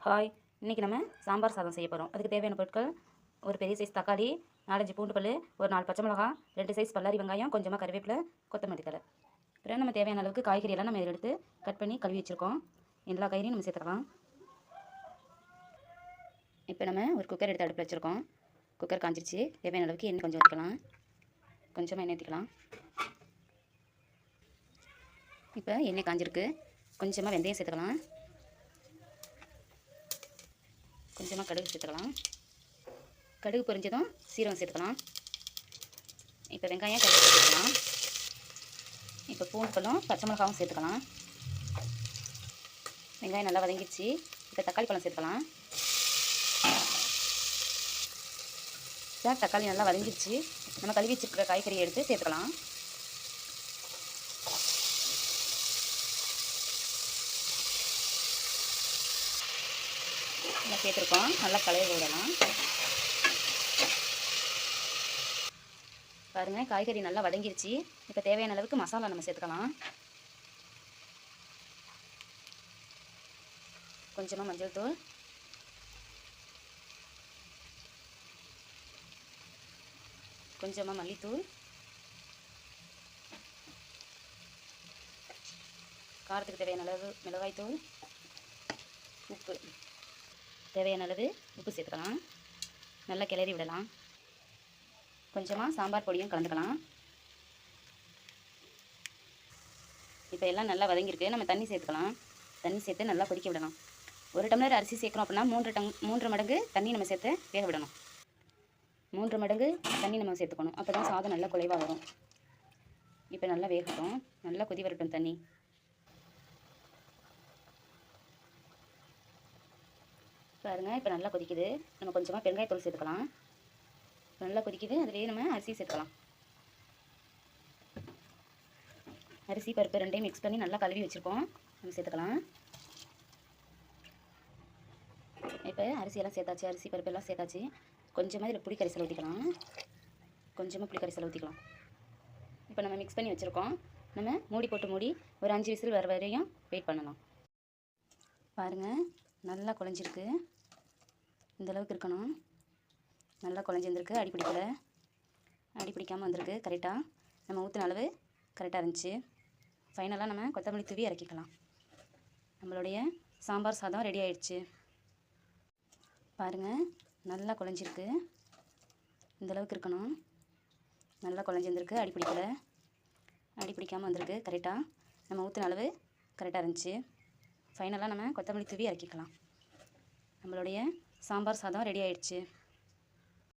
Hi, இன்றைக்கி நம்ம சாம்பார் சாதம் செய்ய போகிறோம். அதுக்கு தேவையான பொருட்கள்: ஒரு பெரிய சைஸ் தக்காளி, 4-5 பூண்டு பல், ஒரு 4 பச்சை மிளகா, 2 சைஸ் பல்லாரி வெங்காயம், கொஞ்சமாக கருவேப்பிலை, கொத்தமல்லி தழை. அப்புறம் நம்ம தேவையான அளவுக்கு காய்கறியெல்லாம் நம்ம எடுத்து கட் பண்ணி கழுவி வச்சுருக்கோம். எல்லா காய்கறியும் நம்ம சேர்த்துக்கலாம். இப்போ நம்ம ஒரு குக்கர் எடுத்து அடுப்பில் வச்சுருக்கோம். குக்கர் காஞ்சிருச்சு. தேவையான அளவுக்கு எண்ணெய் கொஞ்சம் ஊற்றிக்கலாம். கொஞ்சமாக எண்ணெய் ஊற்றிக்கலாம். இப்போ எண்ணெய் காஞ்சிருக்கு. கொஞ்சமாக வெந்தயம் சேர்த்துக்கலாம். கொஞ்சமாக கடுகு சேர்த்துக்கலாம். கடுகு பொரிஞ்சதும் சீரகம் சேர்த்துக்கலாம். இப்போ வெங்காயம் கருவேப்பிலை சேர்த்துக்கலாம். இப்போ பூண்டு பழம் பச்சை மிளகாவும் சேர்த்துக்கலாம். வெங்காயம் நல்லா வதங்கிடுச்சு. இப்போ தக்காளி பழம் சேர்த்துக்கலாம். தக்காளி நல்லா வதங்கிடுச்சு. நம்ம கழுவி வச்சுருக்கிற காய்கறியை எடுத்து சேர்த்துக்கலாம். நல்லா சேர்த்துருக்கோம். நல்லா கலரி விடலாம். பாருங்கள், காய்கறி நல்லா வதங்கிருச்சு. இப்போ தேவையான அளவுக்கு மசாலா நம்ம சேர்த்துக்கலாம். கொஞ்சமாக மஞ்சள் தூள், கொஞ்சமாக மல்லித்தூள், காரத்துக்கு தேவையான அளவு மிளகாய்த்தூள், உப்பு, தேவையான அளவு உப்பு சேர்த்துக்கலாம். நல்லா கிளறி விடலாம். கொஞ்சமாக சாம்பார் பொடியும் கலந்துக்கலாம். இப்போ எல்லாம் நல்லா வதங்கியிருக்கு. நம்ம தண்ணி சேர்த்துக்கலாம். தண்ணி சேர்த்து நல்லா கொதிக்க விடலாம். 1 டம்ளர் அரிசி சேர்க்குறோம் அப்படின்னா 3 மடங்கு தண்ணி நம்ம சேர்த்து வேக விடணும். 3 மடங்கு தண்ணி நம்ம சேர்த்துக்கணும். அப்போ தான் சாதம் நல்லா குலைவாக வரும். இப்போ நல்லா வேகட்டும். நல்லா கொதி வரட்டும் தண்ணி. பாருங்கள், இப்போ நல்லா கொதிக்குது. நம்ம கொஞ்சமாக பெருங்காயத்தூள் சேர்த்துக்கலாம். நல்லா கொதிக்குது. அதுலேயே நம்ம அரிசி சேர்த்துக்கலாம். அரிசி பருப்பு ரெண்டையும் மிக்ஸ் பண்ணி நல்லா கழுவி வச்சுருக்கோம். நம்ம சேர்த்துக்கலாம். இப்போ அரிசியெல்லாம் சேர்த்தாச்சு. அரிசி பருப்பு எல்லாம் சேர்த்தாச்சு. கொஞ்சமாக இதில் புளி கரைசல் ஊற்றிக்கலாம். கொஞ்சமாக புளி கரைசல் ஊற்றிக்கலாம். இப்போ நம்ம மிக்ஸ் பண்ணி வச்சுருக்கோம். நம்ம மூடி போட்டு மூடி ஒரு 5 விசில் வர வரையும் வெயிட் பண்ணலாம். பாருங்கள், நல்லா குழஞ்சிருக்கு. இந்தளவுக்கு இருக்கணும். நல்லா குழஞ்சிருந்துருக்கு. அடி பிடிக்கலை. அடி பிடிக்காமல் வந்திருக்கு. கரெக்டாக நம்ம ஊற்றின அளவு கரெக்டாக இருந்துச்சு. ஃபைனலாக நம்ம கொத்தமல்லி தூவி இறக்கிக்கலாம். நம்மளுடைய சாம்பார் சாதம் ரெடி ஆயிடுச்சு. பாருங்கள், நல்லா குழஞ்சிருக்கு. இந்தளவுக்கு இருக்கணும். நல்லா குழஞ்சிருந்துருக்கு. அடி பிடிக்கலை. அடி பிடிக்காமல் வந்திருக்கு. கரெக்டாக நம்ம ஊற்றின அளவு கரெக்டாக இருந்துச்சு. ஃபைனலாக நம்ம கொத்தமல்லி தூவி இறக்கிக்கலாம். நம்மளுடைய சாம்பார் சாதம் ரெடி ஆயிடுச்சு.